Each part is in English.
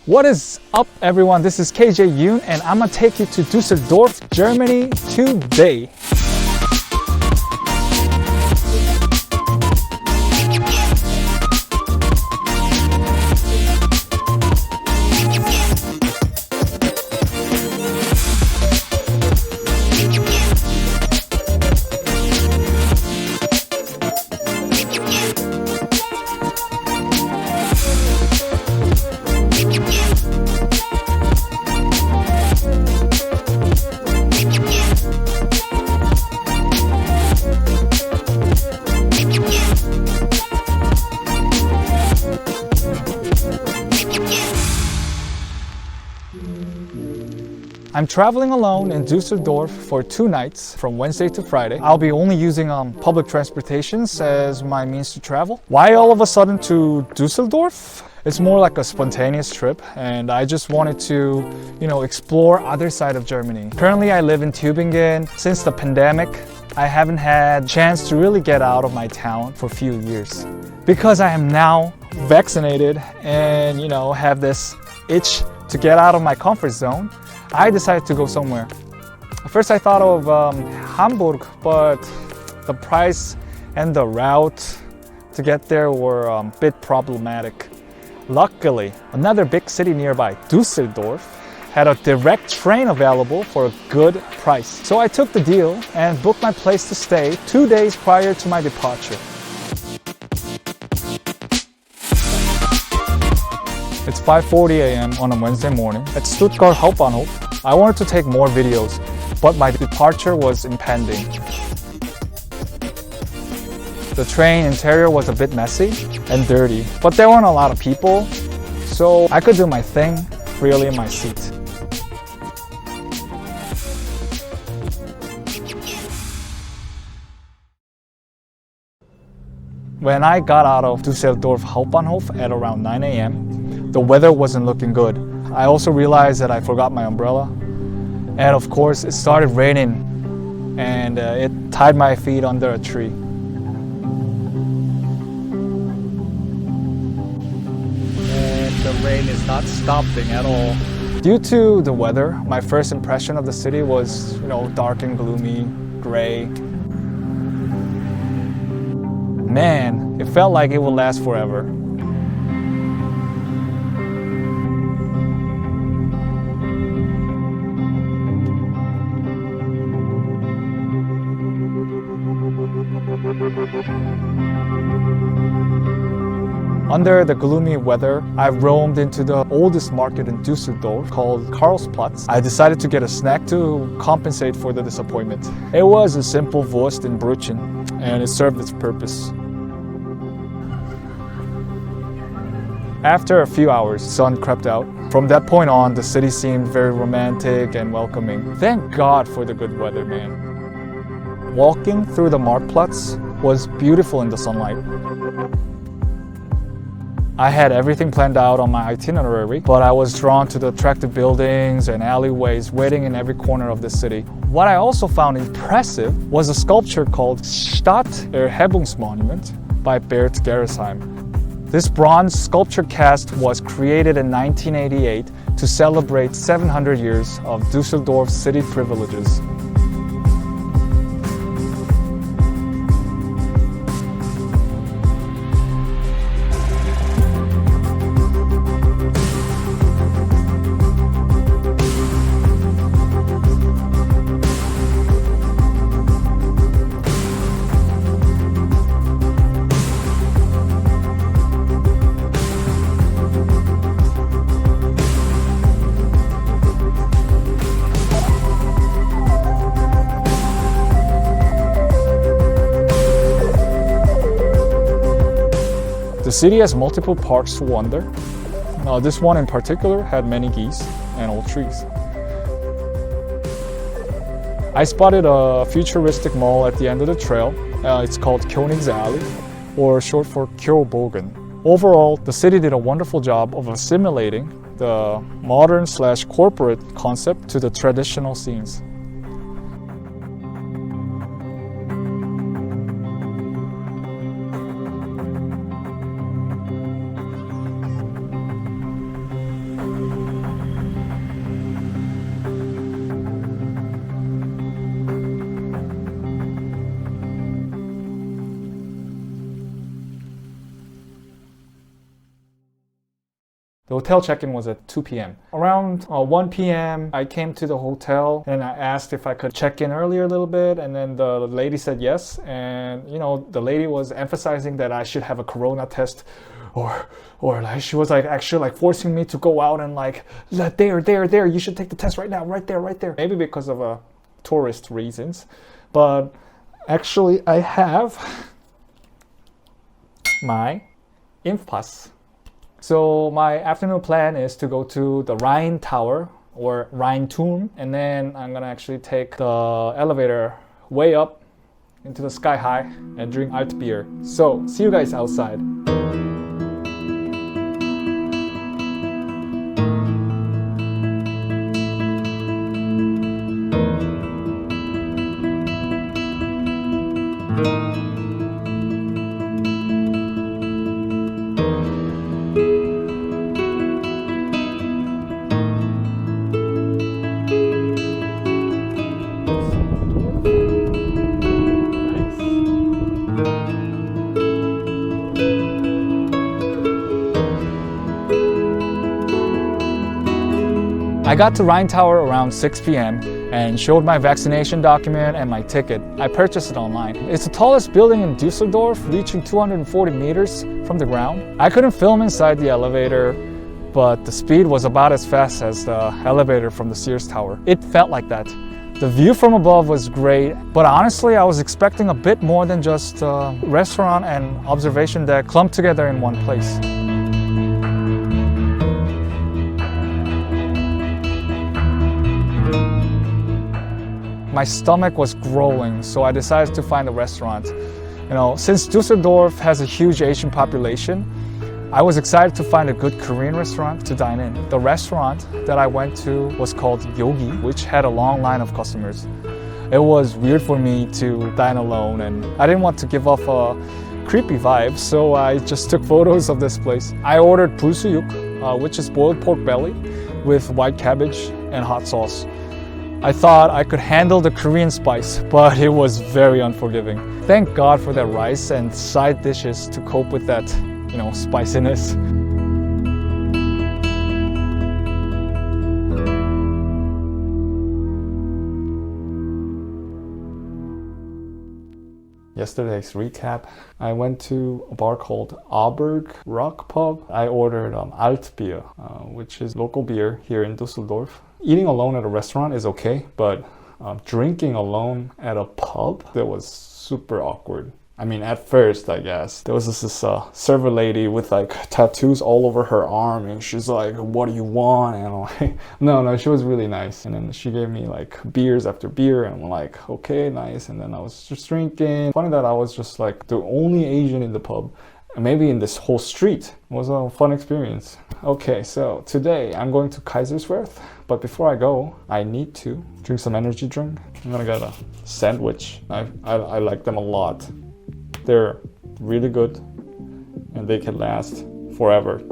What is up, everyone? This is KJ Yoon, and I'm gonna take you to Düsseldorf, Germany today. I'm traveling alone in Düsseldorf for 2 nights from Wednesday to Friday. I'll be only using public transportations as my means to travel. Why all of a sudden to Düsseldorf? It's more like a spontaneous trip, and I just wanted to, explore other side of Germany. Currently, I live in Tübingen. Since the pandemic, I haven't had a chance to really get out of my town for a few years. Because I am now vaccinated and, have this itch to get out of my comfort zone, I decided to go somewhere. First I thought of Hamburg, but the price and the route to get there were a bit problematic. Luckily, another big city nearby, Düsseldorf, had a direct train available for a good price. So I took the deal and booked my place to stay 2 days prior to my departure. It's 5:40 a.m. on a Wednesday morning at Stuttgart Hauptbahnhof. I wanted to take more videos, but my departure was impending. The train interior was a bit messy and dirty, but there weren't a lot of people, so I could do my thing freely in my seat. When I got out of Düsseldorf Hauptbahnhof at around 9 a.m., the weather wasn't looking good. I also realized that I forgot my umbrella. And of course, it started raining, and it tied my feet under a tree. And the rain is not stopping at all. Due to the weather, my first impression of the city was, dark and gloomy, gray. Man, it felt like it would last forever. Under the gloomy weather, I roamed into the oldest market in Düsseldorf called Karlsplatz. I decided to get a snack to compensate for the disappointment. It was a simple Wurst in Brötchen, and it served its purpose. After a few hours, sun crept out. From that point on, the city seemed very romantic and welcoming. Thank God for the good weather, man. Walking through the Marktplatz was beautiful in the sunlight. I had everything planned out on my itinerary, but I was drawn to the attractive buildings and alleyways waiting in every corner of the city. What I also found impressive was a sculpture called Stadterhebungsmonument by Bert Geresheim. This bronze sculpture cast was created in 1988 to celebrate 700 years of Düsseldorf's city privileges. The city has multiple parks to wander. This one in particular had many geese and old trees. I spotted a futuristic mall at the end of the trail. It's called Königsallee, or short for Kjobogen. Overall, the city did a wonderful job of assimilating the modern/corporate concept to the traditional scenes. The hotel check-in was at 2 p.m. Around 1 p.m. I came to the hotel and I asked if I could check in earlier a little bit, and then the lady said yes. And you know, the lady was emphasizing that I should have a corona test, or like she was like actually like forcing me to go out and like, there, you should take the test right now, right there. Maybe because of tourist reasons, but actually I have my impfpass. So my afternoon plan is to go to the Rhine Tower or Rheinturm, and then I'm gonna actually take the elevator way up into the sky high and drink alt beer. So see you guys outside. I got to Rhine Tower around 6 p.m. and showed my vaccination document and my ticket. I purchased it online. It's the tallest building in Düsseldorf, reaching 240 meters from the ground. I couldn't film inside the elevator, but the speed was about as fast as the elevator from the Sears Tower. It felt like that. The view from above was great, but honestly, I was expecting a bit more than just a restaurant and observation deck clumped together in one place. My stomach was growling, so I decided to find a restaurant. You know, since Düsseldorf has a huge Asian population, I was excited to find a good Korean restaurant to dine in. The restaurant that I went to was called Yogi, which had a long line of customers. It was weird for me to dine alone, and I didn't want to give off a creepy vibe, so I just took photos of this place. I ordered 불수육, which is boiled pork belly with white cabbage and hot sauce. I thought I could handle the Korean spice, but it was very unforgiving. Thank God for that rice and side dishes to cope with that, you know, spiciness. Yesterday's recap. I went to a bar called Auberg Rock Pub. I ordered alt beer, which is local beer here in Düsseldorf. Eating alone at a restaurant is okay, but drinking alone at a pub, that was super awkward. I mean, at first, I guess, there was this server lady with like tattoos all over her arm, and she's like, "What do you want?" And I'm like, no, she was really nice. And then she gave me like beers after beer, and I'm like, okay, nice. And then I was just drinking. Funny that I was just like the only Asian in the pub, maybe in this whole street. It was a fun experience. Okay, so today I'm going to Kaiserswerth, but before I go, I need to drink some energy drink. I'm gonna get a sandwich. I like them a lot. They're really good and they can last forever.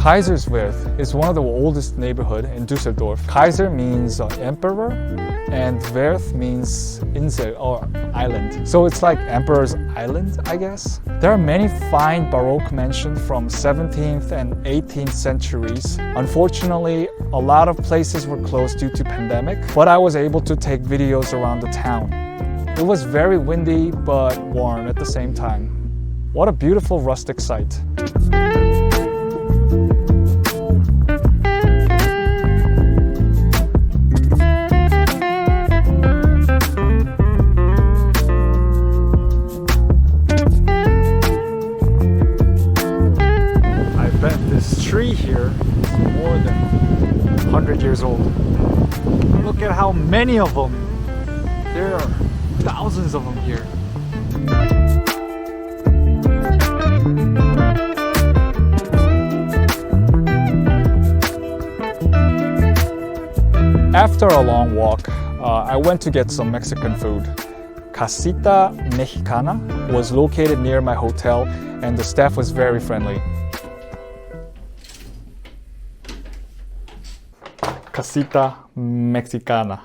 Kaiserswerth is one of the oldest neighborhoods in Düsseldorf. Kaiser means emperor, and Werth means Insel or island. So it's like Emperor's Island, I guess. There are many fine Baroque mansions from 17th and 18th centuries. Unfortunately, a lot of places were closed due to pandemic, but I was able to take videos around the town. It was very windy, but warm at the same time. What a beautiful rustic site. Tree here is more than 100 years old. Look at how many of them. There are thousands of them here. After a long walk, I went to get some Mexican food. Casita Mexicana was located near my hotel and the staff was very friendly. Casita Mexicana.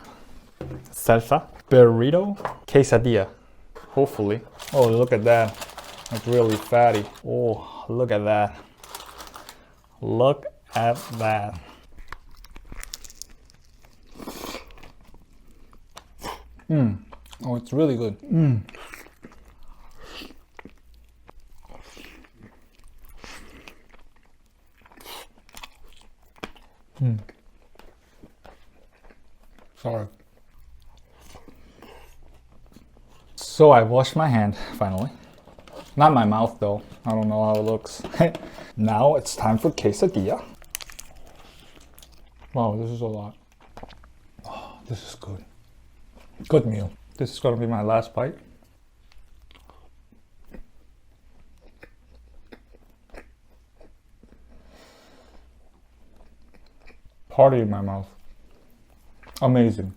salsa, burrito, quesadilla, hopefully. Oh, look at that. It's really fatty. Oh, look at that. Look at that. Oh, it's really good. Sorry. So I washed my hand finally. Not my mouth though. I don't know how it looks. Now it's time for quesadilla. Wow, this is a lot. Oh, this is good. Good meal. This is gonna be my last bite. Party in my mouth. Amazing.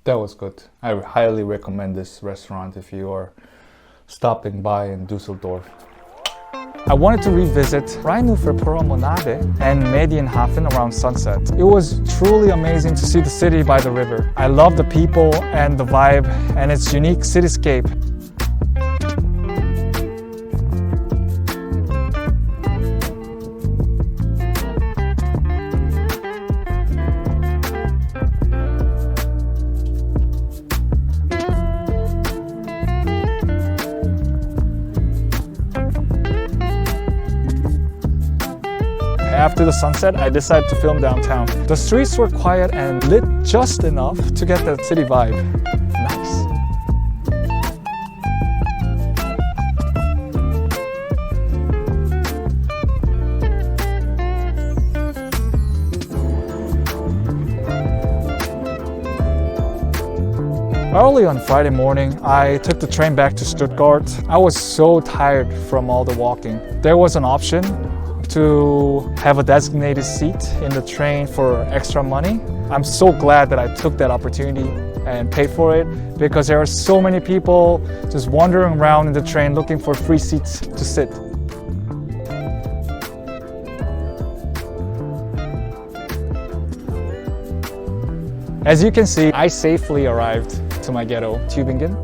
That was good. I highly recommend this restaurant if you are stopping by in Düsseldorf. I wanted to revisit Rheinufer Promenade and Medienhafen around sunset. It was truly amazing to see the city by the river. I love the people and the vibe and its unique cityscape. After the sunset, I decided to film downtown. The streets were quiet and lit just enough to get that city vibe. Nice. Early on Friday morning, I took the train back to Stuttgart. I was so tired from all the walking. There was an option to have a designated seat in the train for extra money. I'm so glad that I took that opportunity and paid for it because there are so many people just wandering around in the train looking for free seats to sit. As you can see, I safely arrived to my ghetto, Tübingen.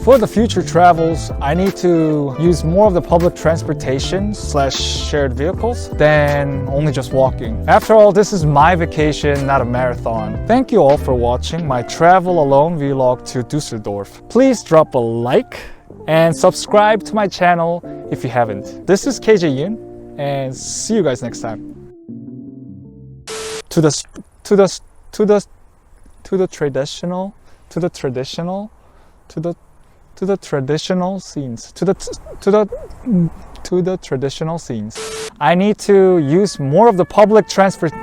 For the future travels, I need to use more of the public transportation / shared vehicles than only just walking. After all, this is my vacation, not a marathon. Thank you all for watching my travel alone vlog to Düsseldorf. Please drop a like and subscribe to my channel if you haven't. This is KJ Yoon, and see you guys next time. To the traditional scenes. I need to use more of the public transport.